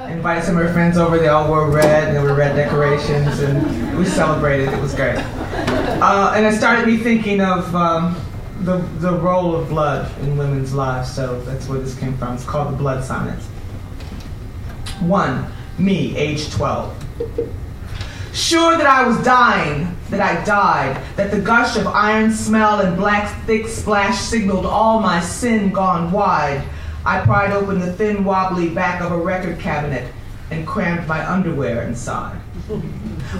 Invited some of her friends over. They all wore red, and there were red decorations, and we celebrated. It was great. And it started me thinking of the role of blood in women's lives, so that's where this came from. It's called the Blood Sonnet. 1. Me, age 12. Sure that I was dying, that I died, that the gush of iron smell and black thick splash signaled all my sin gone wide, I pried open the thin wobbly back of a record cabinet and crammed my underwear inside.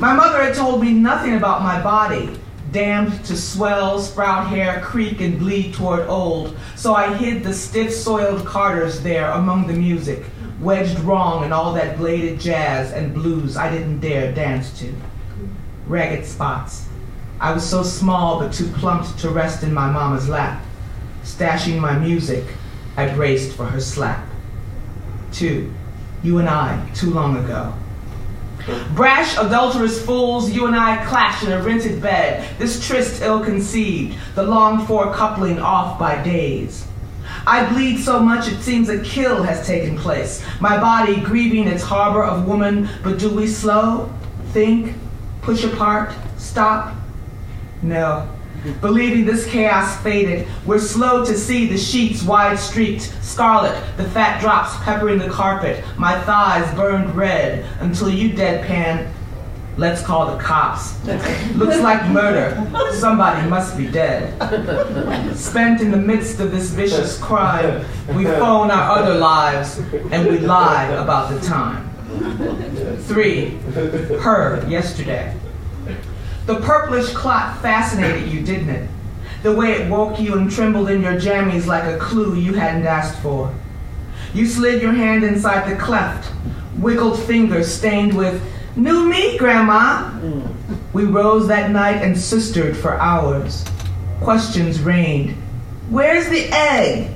My mother had told me nothing about my body, damned to swell, sprout hair, creak, and bleed toward old, so I hid the stiff-soiled Carters there among the music, wedged wrong in all that bladed jazz and blues I didn't dare dance to. Ragged spots. I was so small but too plump to rest in my mama's lap. Stashing my music, I braced for her slap. 2. You and I, too long ago. Brash, adulterous fools, you and I clashed in a rented bed, this tryst ill-conceived, the longed-for coupling off by days. I bleed so much it seems a kill has taken place, my body grieving its harbor of woman, but do we slow, think, push apart, stop? No. Believing this chaos faded, we're slow to see the sheets wide-streaked, scarlet, the fat drops peppering the carpet, my thighs burned red, until you deadpan, let's call the cops. Looks like murder. Somebody must be dead. Spent in the midst of this vicious crime, we phone our other lives, and we lie about the time. 3. Her, yesterday. The purplish clot fascinated you, didn't it? The way it woke you and trembled in your jammies like a clue you hadn't asked for. You slid your hand inside the cleft, wiggled fingers stained with, "New me, Grandma." We rose that night and sistered for hours. Questions rained. Where's the egg?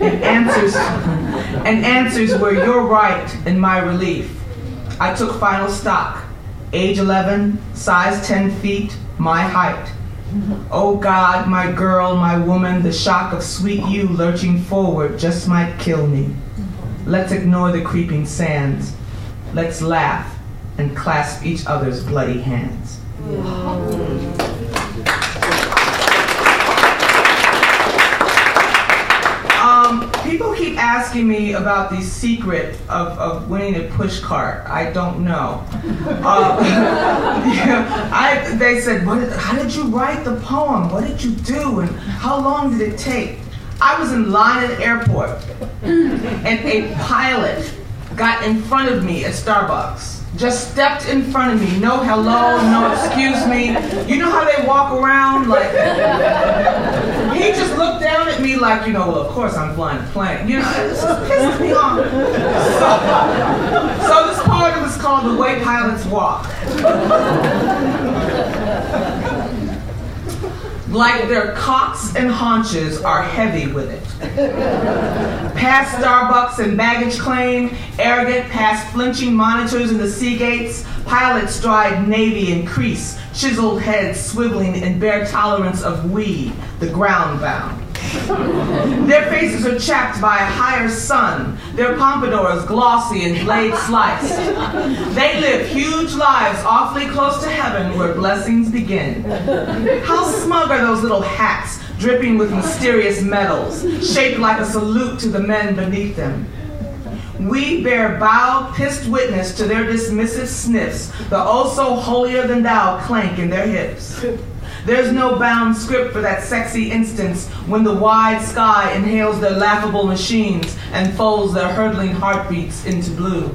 And answers were your right and my relief. I took final stock. Age 11, size 10 feet, my height. Oh God, my girl, my woman, the shock of sweet you lurching forward just might kill me. Let's ignore the creeping sands. Let's laugh and clasp each other's bloody hands. People keep asking me about the secret of winning a push cart. I don't know. They said, how did you write the poem? What did you do? And how long did it take? I was in line at the airport, and a pilot got in front of me at Starbucks. Just stepped in front of me. No hello, no excuse me. You know how they walk around? Like, he just looked down at me like, well, of course I'm flying a plane. It just pissed me off. So this poem is called The Way Pilots Walk. Like their cocks and haunches are heavy with it. Past Starbucks and baggage claim, arrogant past flinching monitors in the sea gates, pilots stride navy and crease, chiseled heads swiveling in bare tolerance of we, the ground bound. Their faces are chapped by a higher sun, their pompadours glossy and blade sliced. They live huge lives awfully close to heaven where blessings begin. How smug are those little hats, dripping with mysterious metals, shaped like a salute to the men beneath them. We bear bowed, pissed witness to their dismissive sniffs, the oh-so-holier-than-thou clank in their hips. There's no bound script for that sexy instance when the wide sky inhales their laughable machines and folds their hurtling heartbeats into blue.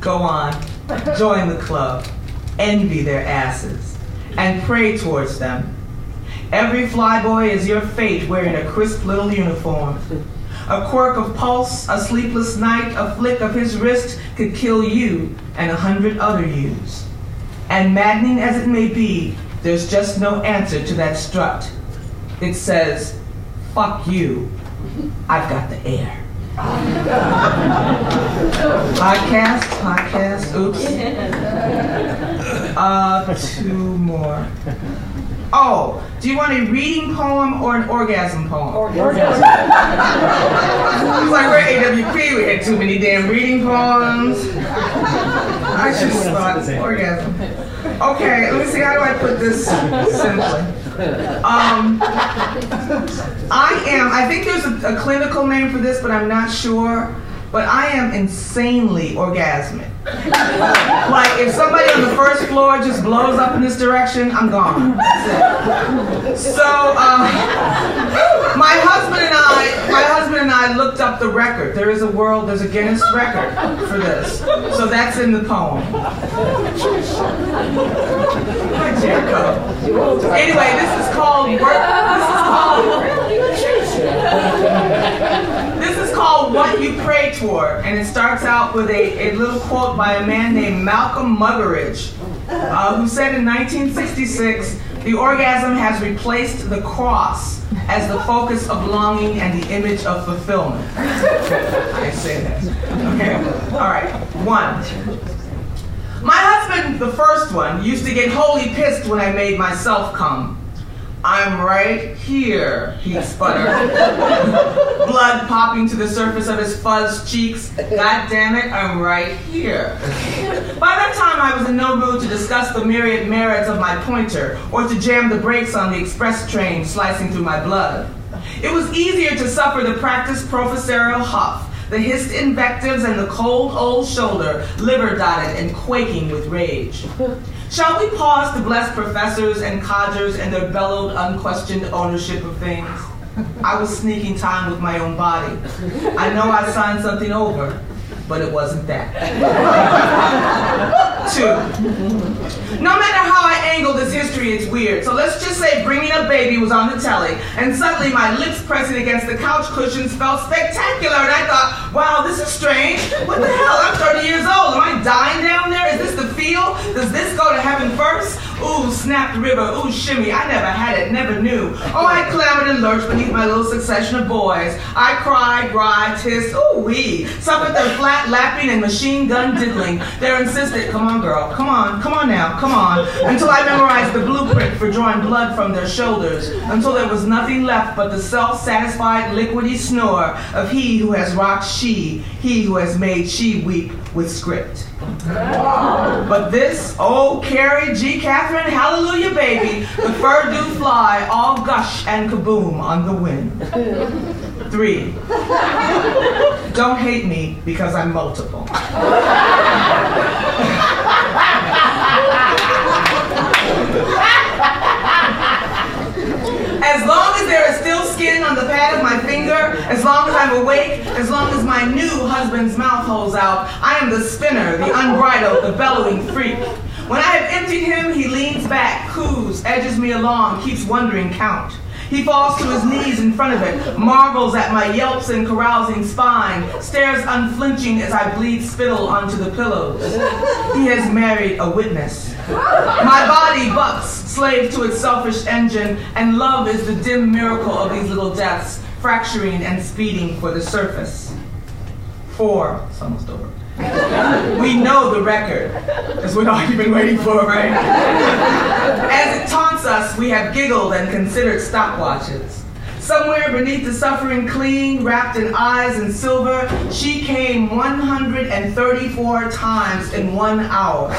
Go on, join the club, envy their asses, and pray towards them. Every flyboy is your fate wearing a crisp little uniform. A quirk of pulse, a sleepless night, a flick of his wrist could kill you and 100 other yous. And maddening as it may be, there's just no answer to that strut. It says, fuck you, I've got the air. Podcast, oops. 2 more. Oh, do you want a reading poem or an orgasm poem? Orgasm. It's like we're AWP, we had read too many damn reading poems. I just thought orgasm. Okay, let me see, how do I put this simply? I think there's a clinical name for this, but I'm not sure. But I am insanely orgasmic. Like, if somebody on the first floor just blows up in this direction, I'm gone. That's it. So, my husband and I looked up the record. There's a Guinness record for this. So that's in the poem. Anyway, this is called What You Pray Toward, and it starts out with a little quote by a man named Malcolm Muggeridge, who said in 1966, "The orgasm has replaced the cross as the focus of longing and the image of fulfillment." I say that. Okay? All right. 1. My husband, the first one, used to get wholly pissed when I made myself come. "I'm right here," he sputtered, blood popping to the surface of his fuzzed cheeks. "God damn it, I'm right here." By that time, I was in no mood to discuss the myriad merits of my pointer or to jam the brakes on the express train slicing through my blood. It was easier to suffer the practiced professorial huff, the hissed invectives, and the cold old shoulder, liver-dotted and quaking with rage. Shall we pause to bless professors and codgers and their bellowed, unquestioned ownership of things? I was sneaking time with my own body. I know I signed something over, but it wasn't that. 2. No matter how I angle this history, it's weird. So let's just say Bringing Up Baby was on the telly, and suddenly my lips pressing against the couch cushions felt spectacular, and I thought, wow, this is strange. What the hell? I'm 30 years old. Am I dying down there? Is this the feel? Does this go to heaven first? Ooh, snapped river. Ooh, shimmy. I never had it, never knew. Oh, I clambered and lurched beneath my little succession of boys. I cried, writhed, hissed, ooh-wee. Suffered their flat lapping and machine gun diddling. Their insistent, come on, girl, come on now, come on. Until I memorized the blueprint for drawing blood from their shoulders. Until there was nothing left but the self-satisfied liquidy snore of he who has rocked she, he who has made she weep with script. But this, oh, Carrie, G. Catherine, hallelujah, baby, the fur do fly, all gush and kaboom on the wind. 3. Don't hate me because I'm multiple. As long as there is still skin on the pad of my finger, as long as I'm awake, as long as my new husband's mouth holes out, I am the spinner, the unbridled, the bellowing freak. When I have emptied him, he leans back, coos, edges me along, keeps wondering count. He falls to his knees in front of it, marvels at my yelps and carousing spine, stares unflinching as I bleed spittle onto the pillows. He has married a witness. My body bucks, slave to its selfish engine, and love is the dim miracle of these little deaths, fracturing and speeding for the surface. 4. It's almost over. We know the record. That's what all you've been waiting for, right? As it taunts us, we have giggled and considered stopwatches. Somewhere beneath the suffering clean, wrapped in eyes and silver, she came 134 times in 1 hour.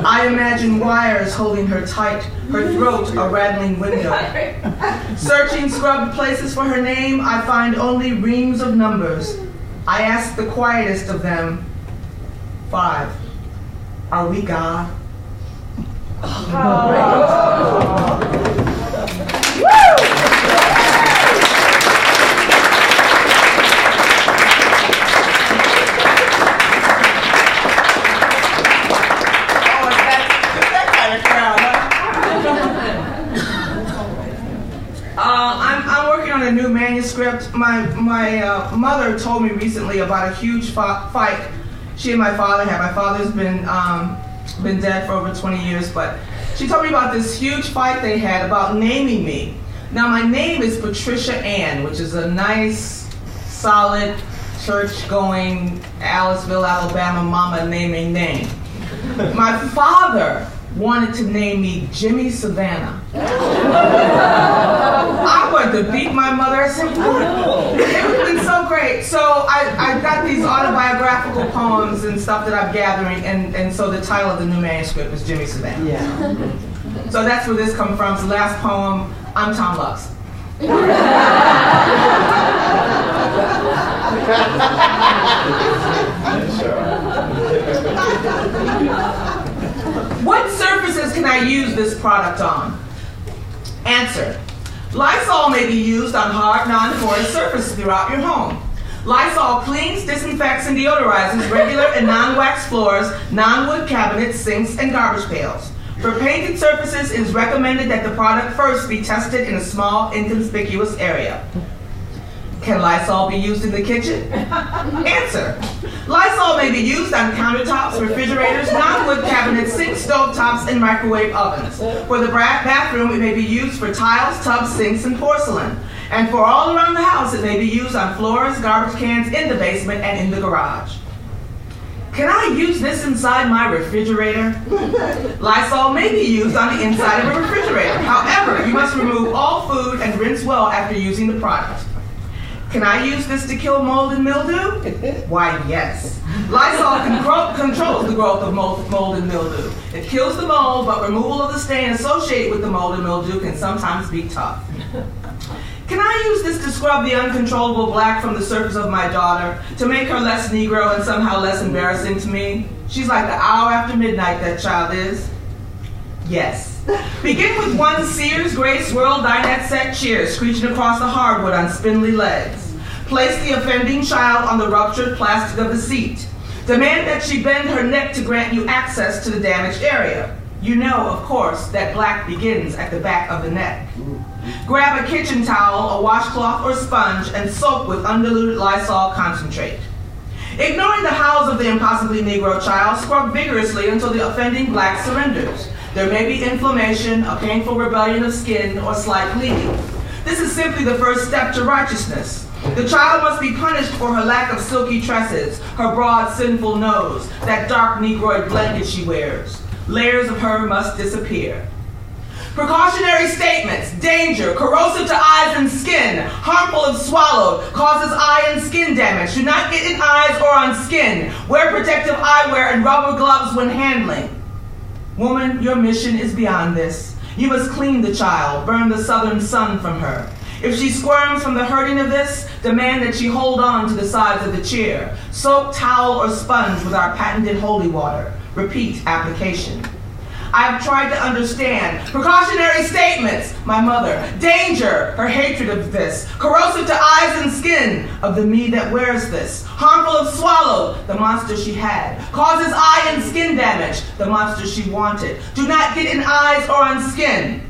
I imagine wires holding her tight, her throat a rattling window. Searching scrubbed places for her name, I find only reams of numbers. I ask the quietest of them, 5. Are we God? I'm working on a new manuscript. My mother told me recently about a huge fight she and my father had. My father's been dead for over 20 years, but she told me about this huge fight they had about naming me. Now, my name is Patricia Ann, which is a nice, solid, church-going, Aliceville, Alabama mama naming name. My father wanted to name me Jimmy Savannah. I wanted to beat my mother. I said, it would have been so great. anyway, so I've got these autobiographical poems and stuff that I'm gathering, and so the title of the new manuscript is Jimmy Savannah. Yeah. So that's where this comes from. It's the last poem. I'm Tom Lux. What surfaces can I use this product on? Answer. Lysol may be used on hard, non-porous surfaces throughout your home. Lysol cleans, disinfects, and deodorizes regular and non-wax floors, non-wood cabinets, sinks, and garbage pails. For painted surfaces, it is recommended that the product first be tested in a small, inconspicuous area. Can Lysol be used in the kitchen? Answer. Lysol may be used on countertops, refrigerators, non-wood cabinets, sinks, stovetops, and microwave ovens. For the bathroom, it may be used for tiles, tubs, sinks, and porcelain. And for all around the house, it may be used on floors, garbage cans, in the basement, and in the garage. Can I use this inside my refrigerator? Lysol may be used on the inside of a refrigerator. However, you must remove all food and rinse well after using the product. Can I use this to kill mold and mildew? Why, yes. Lysol controls the growth of mold and mildew. It kills the mold, but removal of the stain associated with the mold and mildew can sometimes be tough. Can I use this to scrub the uncontrollable black from the surface of my daughter, to make her less Negro and somehow less embarrassing to me? She's like the hour after midnight, that child is. Yes. Begin with one Sears gray swirl dinette set chair screeching across the hardwood on spindly legs. Place the offending child on the ruptured plastic of the seat. Demand that she bend her neck to grant you access to the damaged area. You know, of course, that black begins at the back of the neck. Grab a kitchen towel, a washcloth, or sponge and soak with undiluted Lysol concentrate. Ignoring the howls of the impossibly Negro child, scrub vigorously until the offending black surrenders. There may be inflammation, a painful rebellion of skin, or slight bleeding. This is simply the first step to righteousness. The child must be punished for her lack of silky tresses, her broad, sinful nose, that dark Negroid blanket she wears. Layers of her must disappear. Precautionary statements: danger, corrosive to eyes and skin, harmful if swallowed, causes eye and skin damage. Do not get in eyes or on skin. Wear protective eyewear and rubber gloves when handling. Woman, your mission is beyond this. You must clean the child, burn the southern sun from her. If she squirms from the hurting of this, demand that she hold on to the sides of the chair. Soak towel or sponge with our patented holy water. Repeat application. I have tried to understand. Precautionary statements: my mother. Danger, her hatred of this. Corrosive to eyes and skin, of the me that wears this. Harmful if swallowed, the monster she had. Causes eye and skin damage, the monster she wanted. Do not get in eyes or on skin.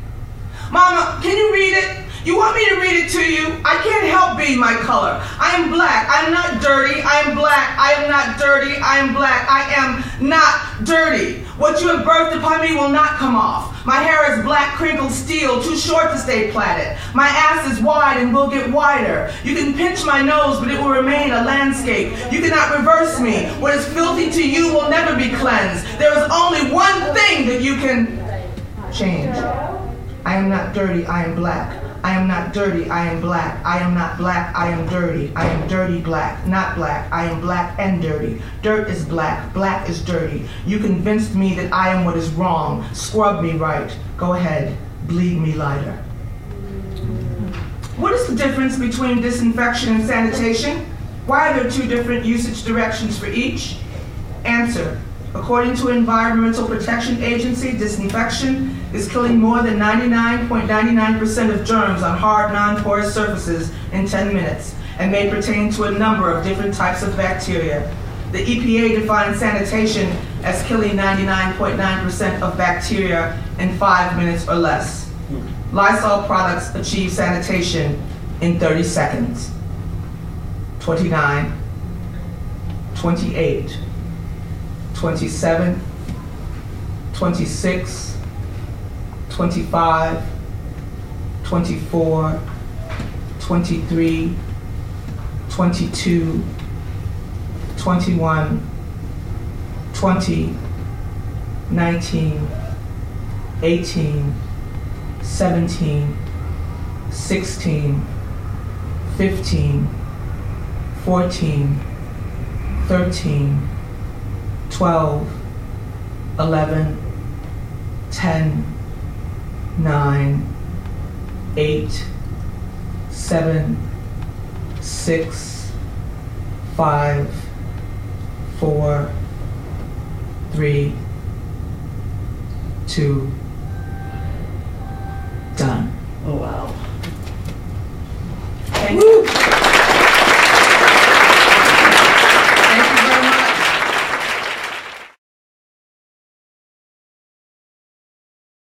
Mama, can you read it? You want me to read it to you? I can't help being my color. I am black. I am not dirty. I am black. I am not dirty. I am black. I am not dirty. What you have birthed upon me will not come off. My hair is black, crinkled steel, too short to stay plaited. My ass is wide and will get wider. You can pinch my nose, but it will remain a landscape. You cannot reverse me. What is filthy to you will never be cleansed. There is only one thing that you can change. I am not dirty. I am black. I am not dirty, I am black. I am not black, I am dirty. I am dirty black, not black. I am black and dirty. Dirt is black, black is dirty. You convinced me that I am what is wrong. Scrub me right. Go ahead, bleed me lighter. What is the difference between disinfection and sanitation? Why are there two different usage directions for each? Answer. According to Environmental Protection Agency, disinfection is killing more than 99.99% of germs on hard, non-porous surfaces in 10 minutes and may pertain to a number of different types of bacteria. The EPA defines sanitation as killing 99.9% of bacteria in 5 minutes or less. Lysol products achieve sanitation in 30 seconds. 29, 28, 27, 26, 25, 24, 23, 22, 21, 20, 19, 18, 17, 16, 15, 14, 13, 12, 11, 10, 9, 8, 7, 6, 5, 4, 3, 2,